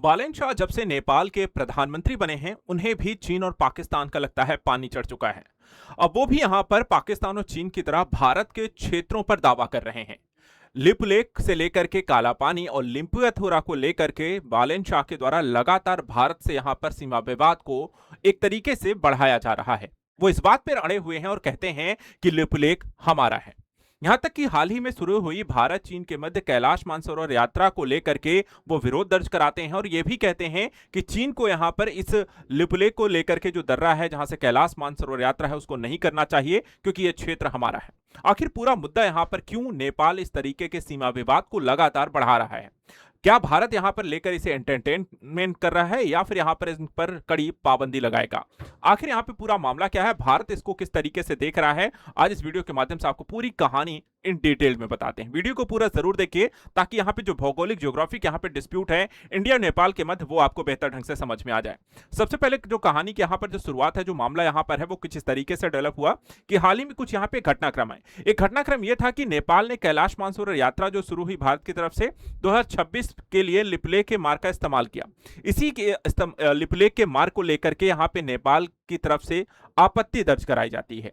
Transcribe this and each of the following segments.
बालन शाह जब से नेपाल के प्रधानमंत्री बने हैं, उन्हें भी चीन और पाकिस्तान का लगता है पानी चढ़ चुका है। अब वो भी यहां पर पाकिस्तान और चीन की तरह भारत के क्षेत्रों पर दावा कर रहे हैं। लिप लेक से लेकर के काला पानी और लिम्पुयथुरा को लेकर के बालन शाह के द्वारा लगातार भारत से यहां पर सीमा विवाद को एक तरीके से बढ़ाया जा रहा है। वो इस बात पर अड़े हुए हैं और कहते हैं कि लिप लेक हमारा है। यहां तक कि हाल ही में शुरू हुई भारत चीन के मध्य कैलाश मानसरोवर यात्रा को लेकर के वो विरोध दर्ज कराते हैं और ये भी कहते हैं कि चीन को यहां पर इस लिपुलेख को लेकर के जो दर्रा है, जहां से कैलाश मानसरोवर यात्रा है, उसको नहीं करना चाहिए क्योंकि ये क्षेत्र हमारा है। आखिर पूरा मुद्दा यहां पर क्यों नेपाल इस तरीके के सीमा विवाद को लगातार बढ़ा रहा है? क्या भारत यहां पर लेकर इसे एंटरटेनमेंट कर रहा है या फिर यहां पर इस पर कड़ी पाबंदी लगाएगा? आखिर यहां पे पूरा मामला क्या है, भारत इसको किस तरीके से देख रहा है? आज इस वीडियो के माध्यम से आपको पूरी कहानी इन डिटेल में बताते हैं। वीडियो को पूरा जरूर देखिए ताकि यहां पे जो भौगोलिक ज्योग्राफिक यहां पे डिस्प्यूट है इंडिया और नेपाल के मध्य, वो आपको बेहतर ढंग से समझ में आ जाए। सबसे पहले जो कहानी की यहां पर जो शुरुआत है, जो मामला यहां पर है, वो कुछ इस तरीके से डेवलप हुआ कि हाल ही में कुछ यहां पे घटनाक्रम है। एक घटनाक्रम यह था कि नेपाल ने कैलाश मानसरोवर यात्रा जो शुरू हुई भारत की तरफ से 2026 के लिए लिपुलेख के मार्ग का इस्तेमाल किया। इसी के लिपुलेख के मार्ग को लेकर के यहां पे नेपाल की तरफ से आपत्ति दर्ज कराई जाती है।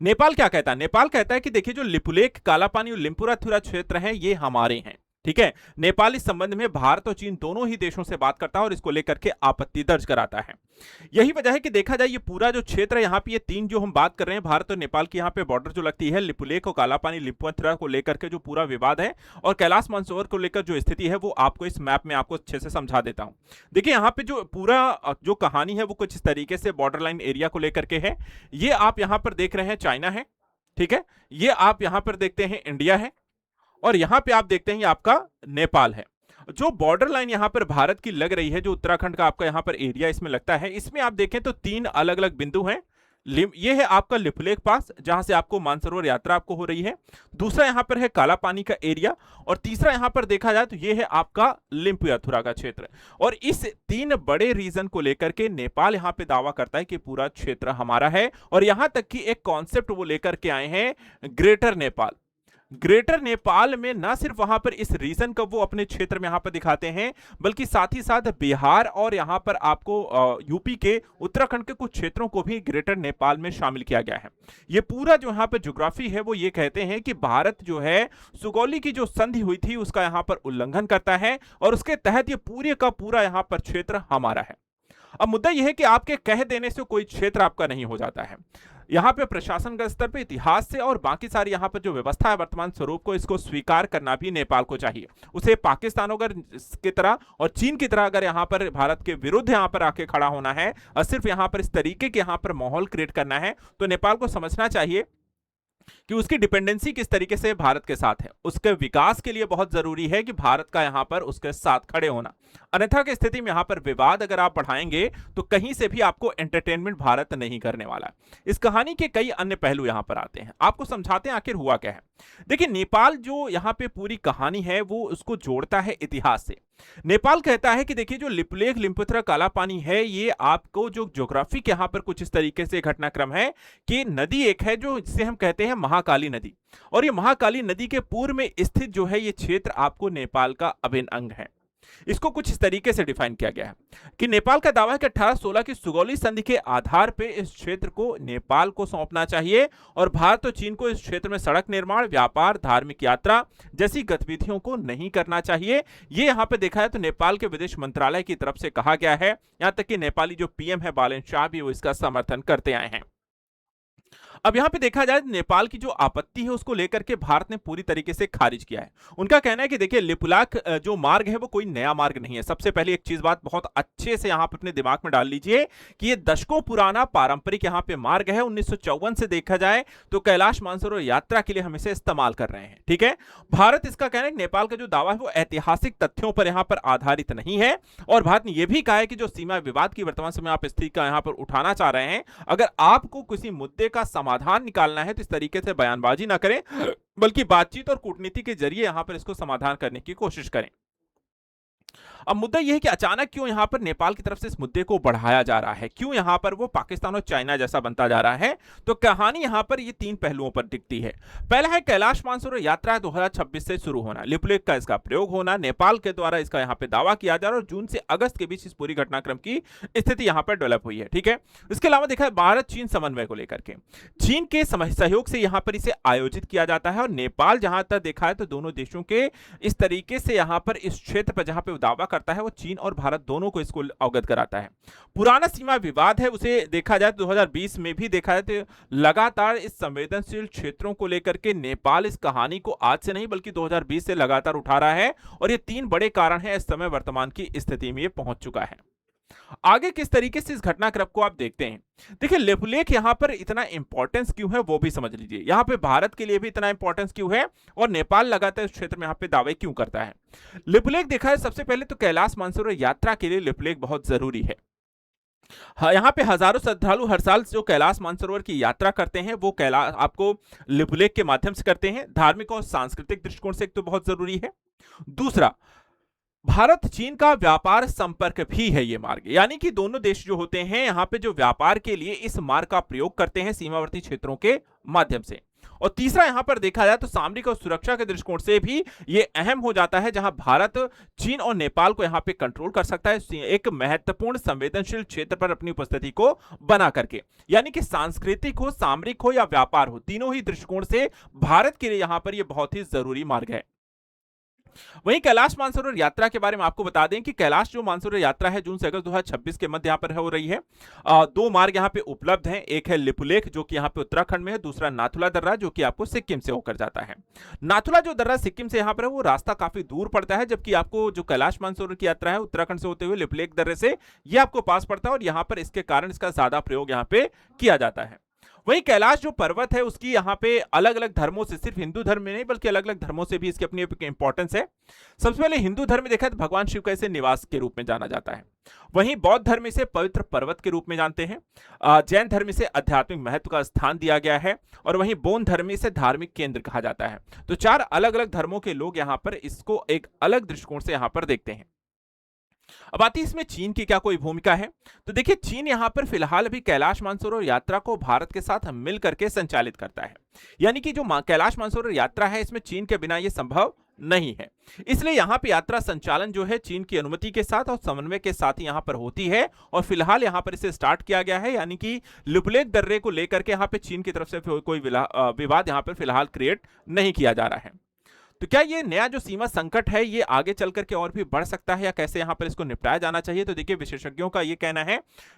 नेपाल क्या कहता है? नेपाल कहता है कि देखिए, जो लिपुलेख, कालापानी और लिम्पुराथुरा क्षेत्र हैं, ये हमारे हैं। ठीक है। नेपाल इस संबंध में भारत और चीन दोनों ही देशों से बात करता है और इसको लेकर के आपत्ति दर्ज कराता है। यही वजह है कि देखा जाए ये पूरा जो क्षेत्र है, यहाँ पे ये तीन जो हम बात कर रहे हैं, भारत और नेपाल की यहाँ पे बॉर्डर जो लगती है, लिपुलेख और कालापानी लिपुलेख को लेकर के जो पूरा विवाद है और कैलाश मानसरोवर को लेकर जो स्थिति है, वो आपको इस मैप में आपको अच्छे से समझा देता हूं। देखिए, यहाँ पे जो पूरा जो कहानी है, वो कुछ इस तरीके से बॉर्डर लाइन एरिया को लेकर के है। ये आप यहाँ पर देख रहे हैं चाइना है, ठीक है। ये आप यहाँ पर देखते हैं इंडिया है और यहां पे आप देखते हैं ये आपका नेपाल है। जो बॉर्डर लाइन यहां पर भारत की लग रही है, जो उत्तराखंड का आपका यहां पर एरिया इसमें लगता है, इसमें आप देखें तो तीन अलग अलग बिंदु हैं। ये है आपका लिपुलेख पास, जहां से आपको मानसरोवर यात्रा आपको हो रही है। दूसरा यहां पर है काला पानी का एरिया और तीसरा यहां पर देखा जाए तो ये है आपका लिम्पुयथुरा का क्षेत्र। और इस तीन बड़े रीजन को लेकर के नेपाल यहां पे दावा करता है कि पूरा क्षेत्र हमारा है और यहां तक कि एक कॉन्सेप्ट वो लेकर के आए हैं, ग्रेटर नेपाल। ग्रेटर नेपाल में ना सिर्फ वहां पर इस रीजन का वो अपने क्षेत्र में यहां पर दिखाते हैं, बल्कि साथ ही साथ बिहार और यहां पर आपको यूपी के उत्तराखंड के कुछ क्षेत्रों को भी ग्रेटर नेपाल में शामिल किया गया है। ये पूरा जो यहां पर ज्योग्राफी है, वो ये कहते हैं कि भारत जो है सुगौली की जो संधि हुई थी उसका यहां पर उल्लंघन करता है और उसके तहत ये पूरे का पूरा यहां पर क्षेत्र हमारा है। अब मुद्दा यह है कि आपके कह देने से कोई क्षेत्र आपका नहीं हो जाता है। यहां पे प्रशासन का स्तर पे, इतिहास से और बाकी सारी यहां पर जो व्यवस्था है वर्तमान स्वरूप को, इसको स्वीकार करना भी नेपाल को चाहिए। उसे पाकिस्तान अगर की तरह और चीन की तरह अगर यहां पर भारत के विरुद्ध यहां पर आके खड़ा होना है और सिर्फ यहां पर इस तरीके के यहां पर माहौल क्रिएट करना है, तो नेपाल को समझना चाहिए कि उसकी डिपेंडेंसी किस तरीके से भारत के साथ है। उसके विकास के लिए बहुत जरूरी है कि भारत का यहां पर उसके साथ खड़े होना। अन्यथा की स्थिति में यहां पर विवाद अगर आप बढ़ाएंगे तो कहीं से भी आपको एंटरटेनमेंट भारत नहीं करने वाला। इस कहानी के कई अन्य पहलू यहां पर आते हैं, आपको समझाते हैं आखिर हुआ क्या है। देखिए, नेपाल जो यहां पे पूरी कहानी है, वो उसको जोड़ता है इतिहास से। नेपाल कहता है कि देखिए, जो लिपुलेख लिम्पुथुरा काला पानी है, ये आपको जो ज्योग्राफिक यहां पर कुछ इस तरीके से घटनाक्रम है कि नदी एक है जो, जिसे हम कहते हैं महाकाली नदी, और ये महाकाली नदी के पूर्व में स्थित जो है ये क्षेत्र आपको नेपाल का अभिन्न अंग है। इसको कुछ इस तरीके से डिफाइन किया गया है कि नेपाल का दावा है कि 1816 की सुगौली संधि के आधार पर इस क्षेत्र को नेपाल को सौंपना चाहिए और भारत और चीन को इस क्षेत्र में सड़क निर्माण, व्यापार, धार्मिक यात्रा जैसी गतिविधियों को नहीं करना चाहिए। ये यहां पे देखा है तो नेपाल के विदेश मंत्रालय की तरफ से कहा गया है। यहां तक कि नेपाली जो पीएम है बालन शाह भी वो इसका समर्थन करते आए हैं। अब यहां पे देखा जाए नेपाल की जो आपत्ति है उसको लेकर के भारत ने पूरी तरीके से खारिज किया है। उनका कहना है कि देखिए, लिपुलेख जो मार्ग है वो कोई नया मार्ग नहीं है। सबसे पहले एक चीज बात बहुत अच्छे से यहां पे अपने दिमाग में डाल लीजिए कि ये दशकों पुराना पारंपरिक यहां पे मार्ग है। 1954 से देखा जाए तो कैलाश मानसरोवर यात्रा के लिए हम इसे इस्तेमाल कर रहे हैं। ठीक है। भारत इसका कहना है कि नेपाल का जो दावा है वो ऐतिहासिक तथ्यों पर यहां पर आधारित नहीं है और भारत ने यह भी कहा है कि जो सीमा विवाद की वर्तमान समय आप स्थिति का यहां पर उठाना चाह रहे हैं, अगर आपको किसी मुद्दे का समाधान निकालना है तो इस तरीके से बयानबाजी ना करें, बल्कि बातचीत और कूटनीति के जरिए यहां पर इसको समाधान करने की कोशिश करें। अब मुद्दा यह है कि अचानक क्यों यहां पर नेपाल की तरफ से इस मुद्दे को बढ़ाया जा रहा है, क्यों यहां पर वो पाकिस्तान और चाइना जैसा बनता जा रहा है। तो कहानी यहां पर ये तीन पहलुओं पर दिखती है। पहला है कैलाश मानसरोवर यात्रा 2026 से शुरू होना, लिपुलेख का इसका प्रयोग होना, नेपाल के द्वारा इसका यहां पे दावा किया जा रहा है और जून से अगस्त के बीच इस पूरी घटनाक्रम की स्थिति यहां पर डेवलप हुई है। ठीक है, इसके अलावा देखा है भारत चीन समन्वय को लेकर के चीन के सहयोग से यहां पर इसे आयोजित किया जाता है और नेपाल जहां तक देखा है तो दोनों देशों के इस तरीके से यहां पर इस क्षेत्र पर जहां पे वो दावा करता है वो चीन और भारत दोनों को इसको अवगत कराता है। पुराना सीमा विवाद है, उसे देखा जाए तो 2020 में भी देखा जाए तो लगातार इस संवेदनशील क्षेत्रों को लेकर के नेपाल इस कहानी को आज से नहीं बल्कि 2020 से लगातार उठा रहा है और ये तीन बड़े कारण हैं इस समय वर्तमान की स्थिति में ये पहुंच चुका है। आगे किस तरीके से इस घटनाक्रम को आप देखते हैं, देखिए लिपुलेख यहां पर इतना इंपॉर्टेंस क्यों है वो भी समझ लीजिए, यहां पे भारत के लिए भी इतना इंपॉर्टेंस क्यों है और नेपाल लगातार इस क्षेत्र में यहां पे दावे क्यों करता है। लिपुलेख देखा है सबसे पहले तो कैलाश मानसरोवर यात्रा के लिए लिपुलेख बहुत जरूरी है। यहाँ पे हजारों श्रद्धालु हर साल जो कैलाश मानसरोवर की यात्रा करते हैं वो कैलाश आपको लिपुलेख के माध्यम से करते हैं। धार्मिक और सांस्कृतिक दृष्टिकोण से एक तो बहुत जरूरी है, दूसरा भारत चीन का व्यापार संपर्क भी है ये मार्ग, यानी कि दोनों देश जो होते हैं यहां पे जो व्यापार के लिए इस मार्ग का प्रयोग करते हैं सीमावर्ती क्षेत्रों के माध्यम से। और तीसरा यहां पर देखा जाए तो सामरिक और सुरक्षा के दृष्टिकोण से भी ये अहम हो जाता है, जहां भारत चीन और नेपाल को यहां पे कंट्रोल कर सकता है एक महत्वपूर्ण संवेदनशील क्षेत्र पर अपनी उपस्थिति को बना करके, यानी कि सांस्कृतिक हो, सामरिक हो या व्यापार हो, तीनों ही दृष्टिकोण से भारत के लिए यहां पर यह बहुत ही जरूरी मार्ग है। वहीं कैलाश मानसरोवर यात्रा के बारे में आपको बता दें कि कैलाश जो मानसरोवर यात्रा है जून से अगस्त 2026 के मध्य यहां पर हो रही है। दो मार्ग यहां पे उपलब्ध हैं, एक है लिपुलेख जो कि यहां पे उत्तराखंड में है, दूसरा नाथुला दर्रा जो कि आपको सिक्किम से होकर जाता है। नाथुला जो दर्रा सिक्किम से यहां पर है वो रास्ता काफी दूर पड़ता है, जबकि आपको जो कैलाश मानसरोवर की यात्रा है उत्तराखंड से होते हुए लिपुलेख दर्रे से ये आपको पास पड़ता है और यहां पर इसके कारण इसका ज्यादा प्रयोग यहां पे किया जाता है। वहीं कैलाश जो पर्वत है उसकी यहाँ पे अलग अलग धर्मों से, सिर्फ हिंदू धर्म में नहीं बल्कि अलग अलग धर्मों से भी इसकी अपनी इंपॉर्टेंस है। सबसे पहले हिंदू धर्म में देखा तो भगवान शिव का इसे निवास के रूप में जाना जाता है। वहीं बौद्ध धर्म इसे पवित्र पर्वत के रूप में जानते हैं। जैन धर्म इसे आध्यात्मिक महत्व का स्थान दिया गया है और वहीं बौद्ध धर्म इसे धार्मिक केंद्र कहा जाता है। तो चार अलग अलग धर्मों के लोग यहाँ पर इसको एक अलग दृष्टिकोण से यहाँ पर देखते हैं। अब आती है इसमें चीन की क्या कोई भूमिका है, तो देखिए चीन यहां पर फिलहाल अभी कैलाश मानसरोवर यात्रा को भारत के साथ मिल करके संचालित करता है, यानी कि जो कैलाश मानसरोवर यात्रा है इसमें चीन के बिना यह संभव नहीं है। इसलिए यहां पे यात्रा संचालन जो है चीन की अनुमति के साथ और समन्वय के साथ ही यहां पर होती है और फिलहाल यहां पर इसे स्टार्ट किया गया है, यानी कि लिपुलेख दर्रे को लेकर के यहां पे चीन की तरफ से कोई विवाद यहां पर फिलहाल क्रिएट नहीं किया जा रहा है। तो क्या ये नया जो सीमा संकट है ये आगे चल करके और भी बढ़ सकता है या कैसे यहां पर इसको निपटाया जाना चाहिए, तो देखिए विशेषज्ञों का ये कहना है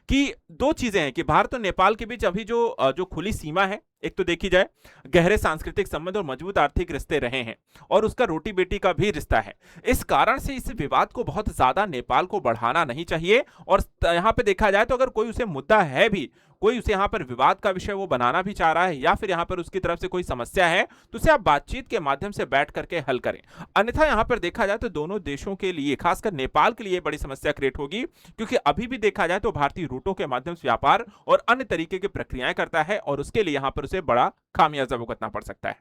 कि दो चीजें हैं कि भारत और नेपाल के बीच अभी जो खुली सीमा है, एक तो देखी जाए गहरे सांस्कृतिक संबंध और मजबूत आर्थिक रिश्ते रहे हैं और उसका रोटी बेटी का भी रिश्ता है। इस कारण से इस विवाद को बहुत ज्यादा नेपाल को बढ़ाना नहीं चाहिए और यहाँ पे देखा जाए तो अगर कोई उसे मुद्दा है भी, कोई उसे यहाँ पर विवाद का विषय वो बनाना भी चाह रहा है या फिर यहाँ पर उसकी तरफ से कोई समस्या है तो उसे आप बातचीत के माध्यम से बैठ करके हल करें। अन्यथा यहाँ पर देखा जाए तो दोनों देशों के लिए, खासकर नेपाल के लिए बड़ी समस्या क्रिएट होगी, क्योंकि अभी भी देखा जाए तो भारतीय रूटों के माध्यम से व्यापार और अन्य तरीके की प्रक्रियाएं करता है और उसके लिए यहाँ पर उसे बड़ा खामियाजा भुगतना पड़ सकता है।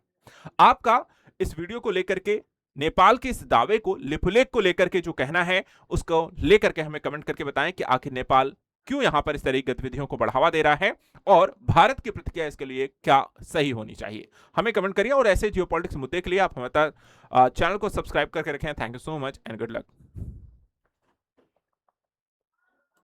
आपका इस वीडियो को लेकर के नेपाल के इस दावे को, लिपुलेख को लेकर के जो कहना है उसको लेकर के हमें कमेंट करके बताएं कि आखिर नेपाल क्यों यहां पर इस तरह की गतिविधियों को बढ़ावा दे रहा है और भारत की प्रतिक्रिया इसके लिए क्या सही होनी चाहिए। हमें कमेंट करिए और ऐसे जियोपॉलिटिक्स मुद्दे के लिए आप हमारे चैनल को सब्सक्राइब करके रखें। Thank you so much and good luck.